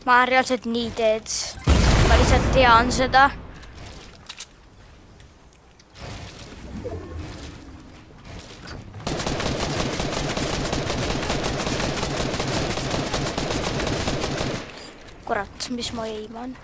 ma reaalselt nii teed. Ma lihtsalt tean seda. Kurat, mis ma eiman?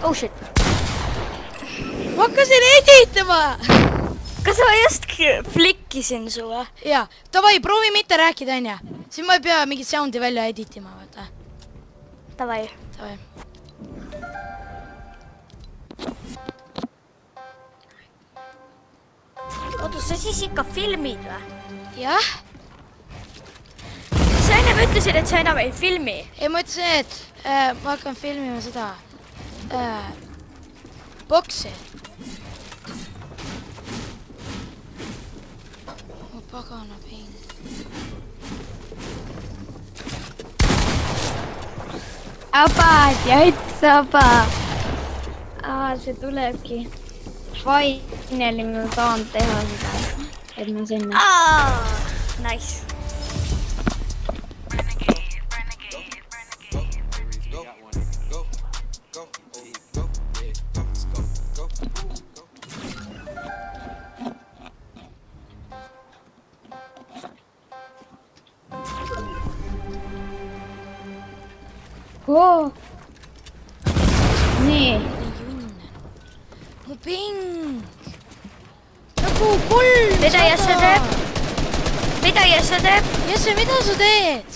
Oh shit. Ma hakkasin editama! Kas ma just flikkisin sulle? Jaa, davai, proovi mitte rääkida, onja. Siis ma ei pea mingit soundi välja editima, vaata. Davai. Davai. Oota, sa siis ikka filmid või? Jah? Sa ennem ütlesid, et sa enam ei filmi. Ei, ma ütlesin, et ma hakkan filmima seda boksi. Mu pagana ping. Aba, jäitsaba. See tulebki. Finally ma saan teha seda, et ma sinna. Nice. Oo. Nii. Mu ping. Nagu 300. Mida Jesse teeb? Mida Jesse teeb? Jesse, mida sa teed?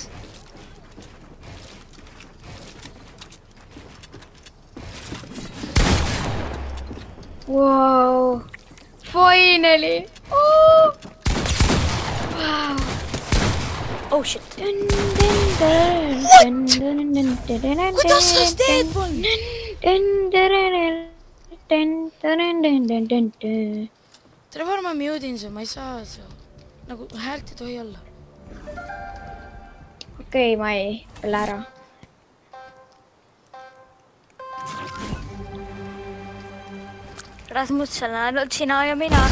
Wow. Finally. Oh. Wow. Oh shit. Kuidas sa teed mul? Trevor, ma mute'in su, ma ei saa su. Nagu häält ei tohi olla. Okei, ma ei plära. Rasmus, seal on ainult sina ja mina.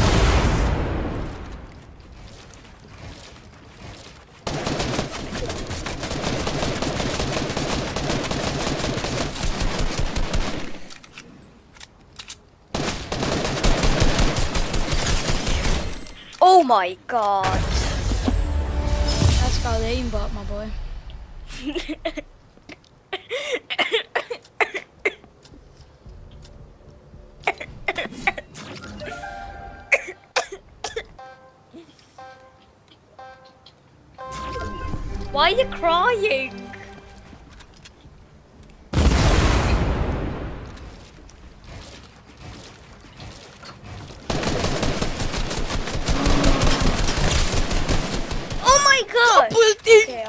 Oh my god. That's called aimbot, my boy. Why are you crying? Oh my god! Okay,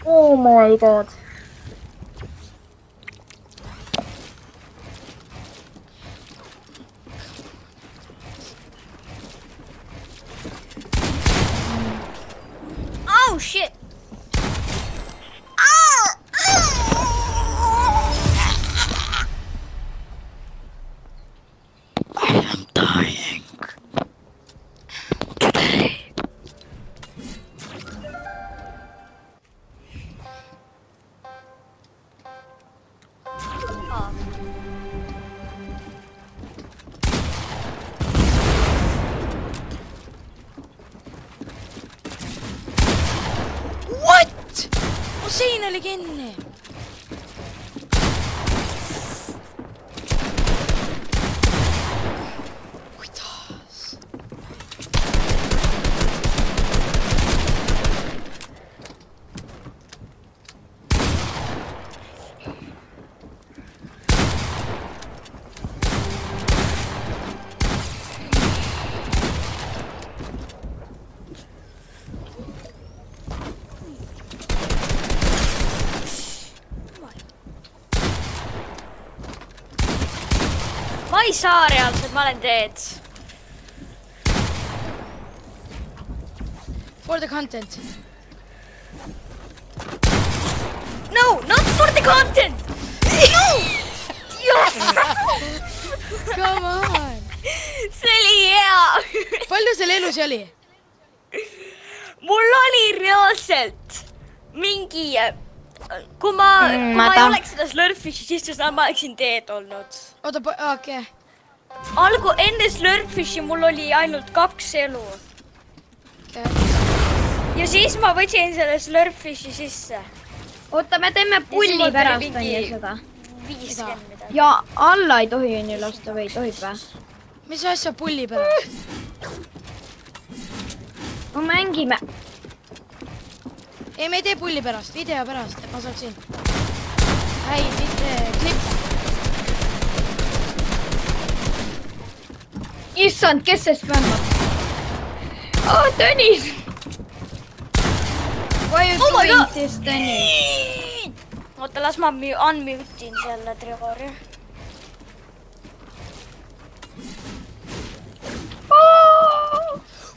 Oh my god. Oh shit! I am dying. Today. What? Mu sein oli kinni. Kuidas? ma ei saa reaalselt, ma olen dead. For the content. No, not for the content! No! Come on. See oli hea! Palju seal elus oli? Mul oli reaalselt mingi... Kui ma ei oleks seda Slurfishi sisse saanud, ma oleksin dead olnud. Oota, okei. Enne Slurfishi mul oli ainult 2 elu. Ja siis ma võtsin selle Slurfishi sisse. Oota, me teeme pulli pärast on ju seda. 50 midagi. Ja alla ei tohi on ju lasta või tohib või? Mis asja pulli pärast? No mängime. Ei, me ei tee pulli pärast, video pärast, et ma saaksin. Häi, klipp. Issand, kes see spämmab? Tõnis! Why you doing this, Tõnis? Oota, las ma unmute'in selle Trevori.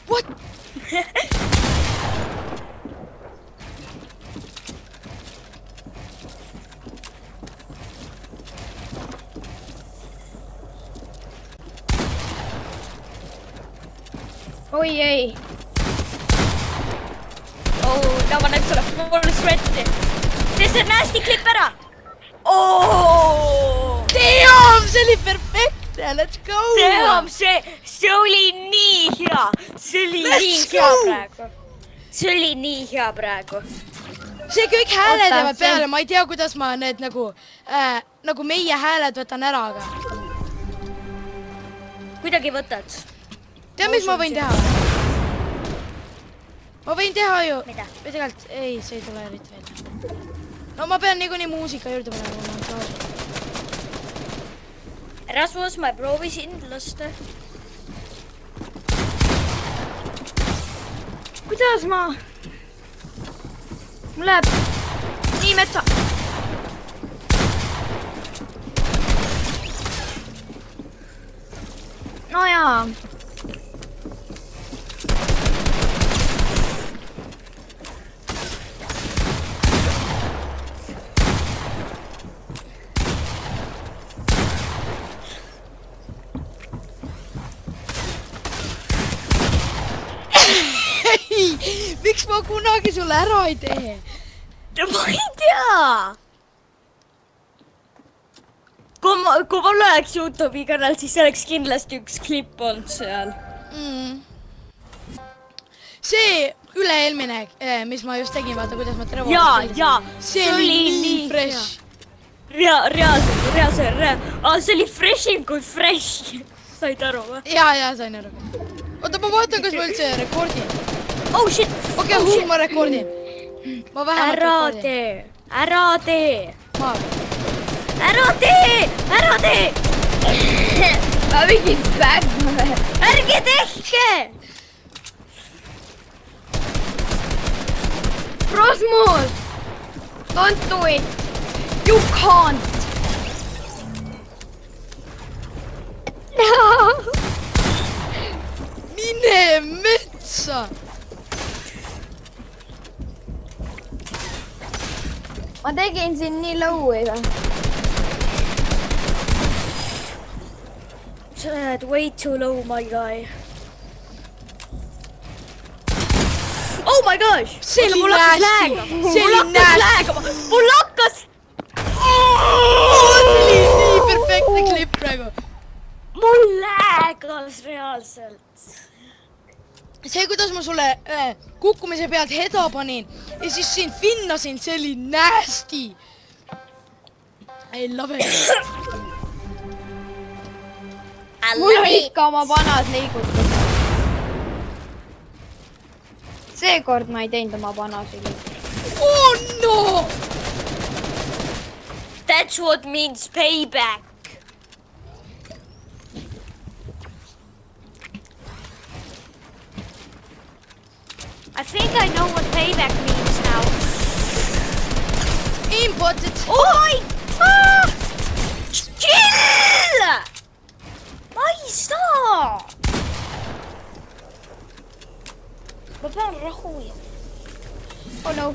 What? Oi ei. Now ma näeks selle full sweat'i. Tee see nasty klipp ära. Oh! Damn, see oli perfektne, let's go! Damn, see oli nii hea. See oli nii hea praegu. See oli nii hea praegu. See kõik hääled jäävad peale, ma ei tea, kuidas ma need nagu meie hääled võtan ära, aga... Kuidagi võtad. Tea, mis ma võin teha? Ma võin teha ju... Mida? Või tegelikult, ei, see ei tule eriti välja. No ma pean niikuinii muusika juurde panema. Rasmus, ma proovisin lasta. Kuidas ma? Mul läheb nii metsa. No jaa. Miks ma kunagi sulle ära ei tee? Ma ei tea. Kui mul oleks YouTube'i kanal, siis oleks kindlasti üks klipp olnud seal. See üle-eelmine, mis ma just tegin, vaata kuidas ma Trevo... Jaa. See oli nii fresh. Reaalselt. See oli freshim kui fresh. Said aru või? Jaa, sain aru. Oota, ma vaatan, kas ma üldse rekordin. Oh shit! Okei, ma rekordin. Ma vähemalt rekordin. Ära tee! Ära tee! Ma mingi spägma veel. Ärge tehke! Rasmus! Don't do it! You can't! Mine metsa! Ma tegin siin nii lõui või? Sa oled way too low, my guy. Oh my gosh! Mul hakkas lääga! Mul hakkas! See oli nii perfektne klipp praegu. Mul läägas reaalselt. See, kuidas ma sulle kukkumise pealt heda panin ja siis siin finnasin, see oli nasty. I love it. Mul on ikka oma vanad liigutused. Seekord ma ei teinud oma vanasi liigutusi. Oh no! That's what means payback. I think I know what payback means now. Impotent. Oi! Ah! Chill! pean rahu ja... Oh no.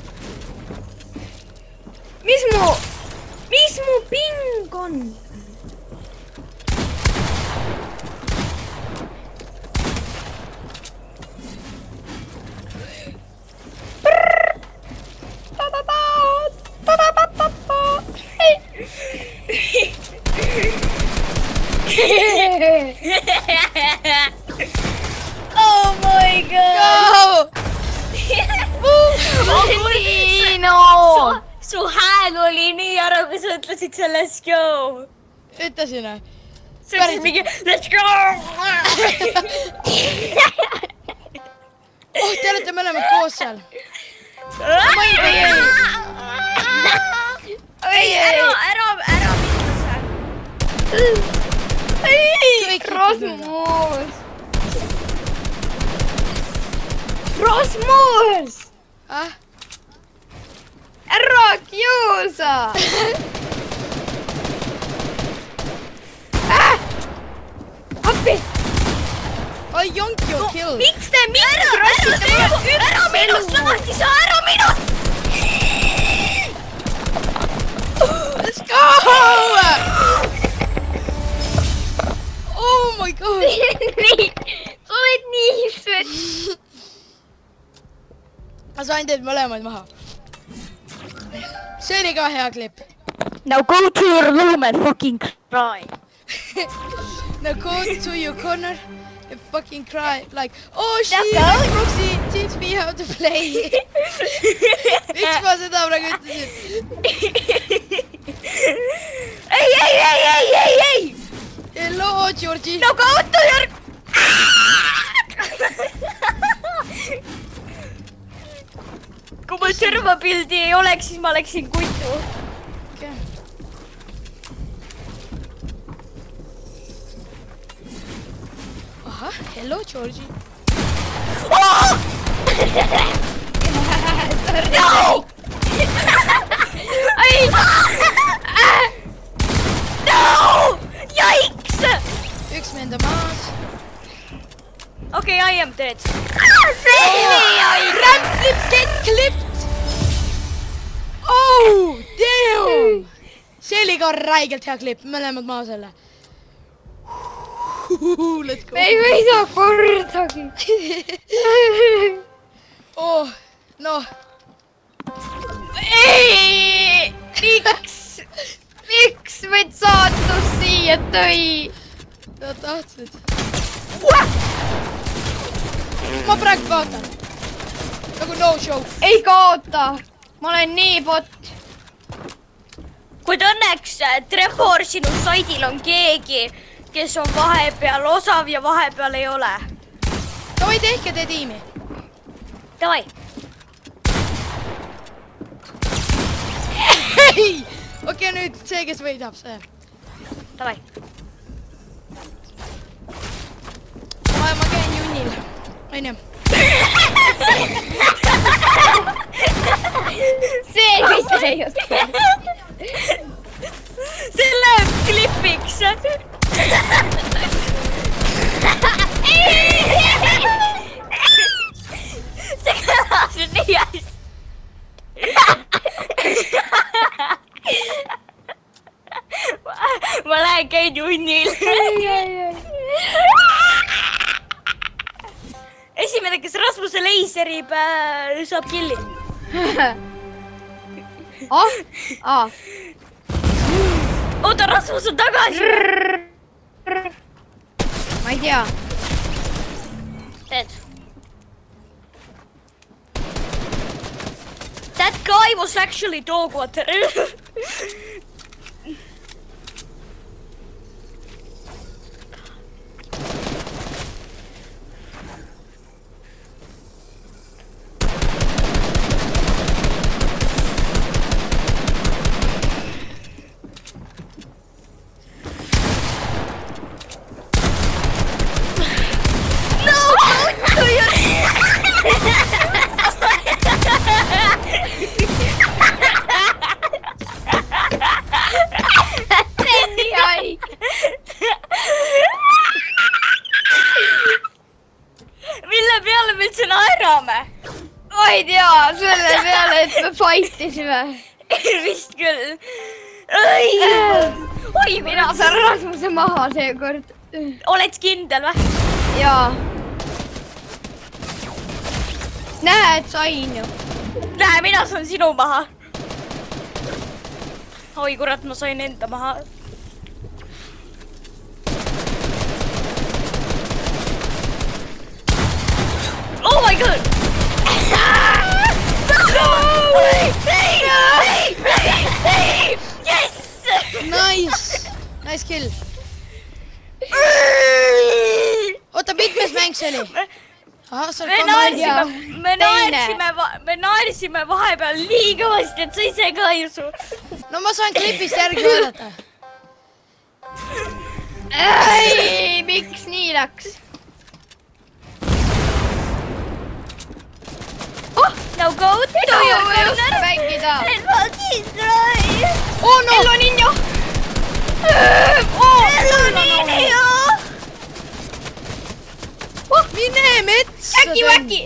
Mis mu ping on? Oh my god! No! Su hääl oli nii ära, kui sa ütlesid see let's go. Ütlesin või? Sa ütlesid mingi let's go! Oh, te olete mõlemad koos seal. Ära minna seal. Rasmus! Ah? Ära kiusa! Appi! I yonked your kill. Miks te ära minust lahti saa, ära minust! Let's go! Oh my god! Nii, sa oled nii sööt. Ma sain teid mõlemaid maha. See oli ka hea klipp. Now go to your room and fucking cry. Now go to your corner and fucking cry like, oh shit, Now go. Roxy, teach me how to play. Miks ma seda praegu ütlesin? Ei! Hello, Georgie. No go to your... Kui mul servapildi ei oleks, siis ma läksin kutu. Okay. Ahah, hello, Georgie. Oh! No! No! Yikes! Üks vend on maas. Okay, I am dead. Run, flip, get clipped! Oh, damn! See oli ka räigelt hea klipp, mõlemad maha selle. Let's go. Me ei võida kordagi. Oh, noh. Miks meid saatus siia tõi? Sa tahtsid. Ma praegu kaotan. Nagu no show. Ei kaota. Ma olen nii bot. Kuid õnneks Trevor sinu saidil on keegi, kes on vahepeal osav ja vahepeal ei ole. Davai, tehke te tiimi. Davai. Ei! Okei, nüüd see, kes võidab, see. Davai. Ma käin junnil. Aine. See mitte ei juhtu. See läheb klipiks. See kõlas nii hästi. Ma lähen käin junnil. Esimene, kes Rasmuse leiseri saab killi. Oota, Rasmus on tagasi. Ma ei tea. Dead. That guy was actually Dogwater. et me fight isime. Vist küll. Oi, Mina saan Rasmuse maha seekord. oled kindel või? Jaa. Näed, sain ju. Näe, mina saan sinu maha. Oi kurat, ma sain enda maha. Oh my god! Ei! Yes! Nice kill. Oota, mitmes mäng see oli? Ahah, sa oled me naersime vahepeal nii kõvasti, et sa ise ka ei usu. No ma saan klipist järgi vaadata. Ei, miks nii läks? No go to your corner. Mängida. Oh no! Ello Ninjo. Mine metsa! Äki-väki.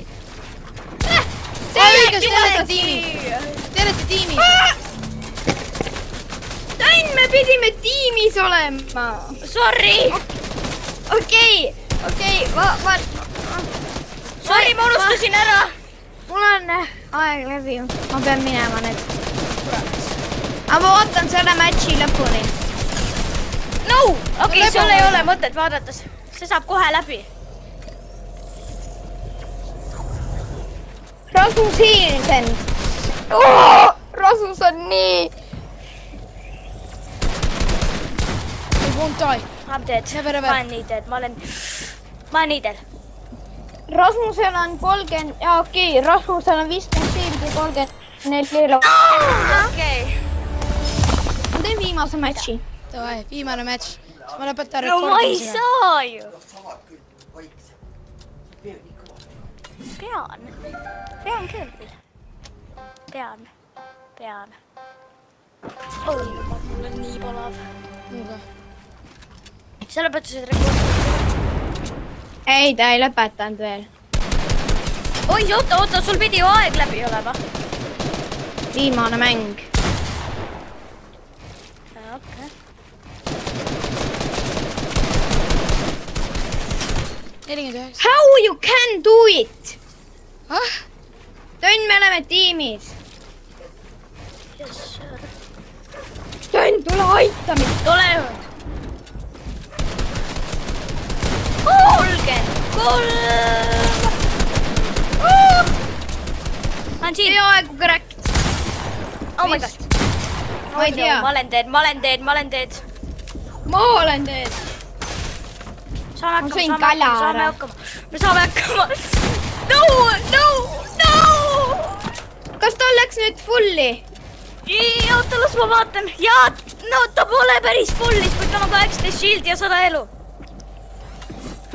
Õigus, te olete tiimis. Te olete tiimis. Tain, me pidime tiimis olema. Sorry! Okei, Sorry, ma unustasin ära. mul on aeg läbi. Ma pean minema nüüd. Aga ma vaatan selle matchi lõpuni. No! Okei, sul ei ole mõtet vaadata. See saab kohe läbi. Rasmus Hiilsen. Rasmus on nii. I won't die. I'm dead. Never ever. Ma olen nii dead. Ma olen nii dead. Rasmusel on 30, jaa okei, Rasmusel on 50 shieldi, 34 Okei. Ma teen viimase matchi. Davai, viimane match. Siis ma lõpetan No ma ei rekordimisega. saa ju. Pean küll. Pean. Oi jumal, mul on nii palav. Muga. Sa lõpetasid rekordi. Ei, ta ei lõpetanud veel. Oi, oota, sul pidi ju aeg läbi olema. Viimane mäng. Okei. 49. How you can do it? Ah, Tõnn, me oleme tiimis. Yes, sir. Tõnn, tule aita mind. Tule nüüd. 33. Ma olen siin. Peaaegu correct. Oh my god. Ma ei tea. Ma olen dead. Ma olen teed. Saame Ma sõin hakkama, kalja saame ära. hakkama. Me saame hakkama. No! Kas tal läks nüüd fulli? Oota, las ma vaatan. Jaa, no ta pole päris fullis, kuid tal on 18 shieldi ja 100 elu.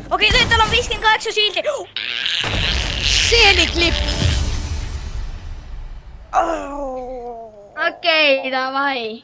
Okei, tal on 58 shieldi. see oli klipp. Okei, davai.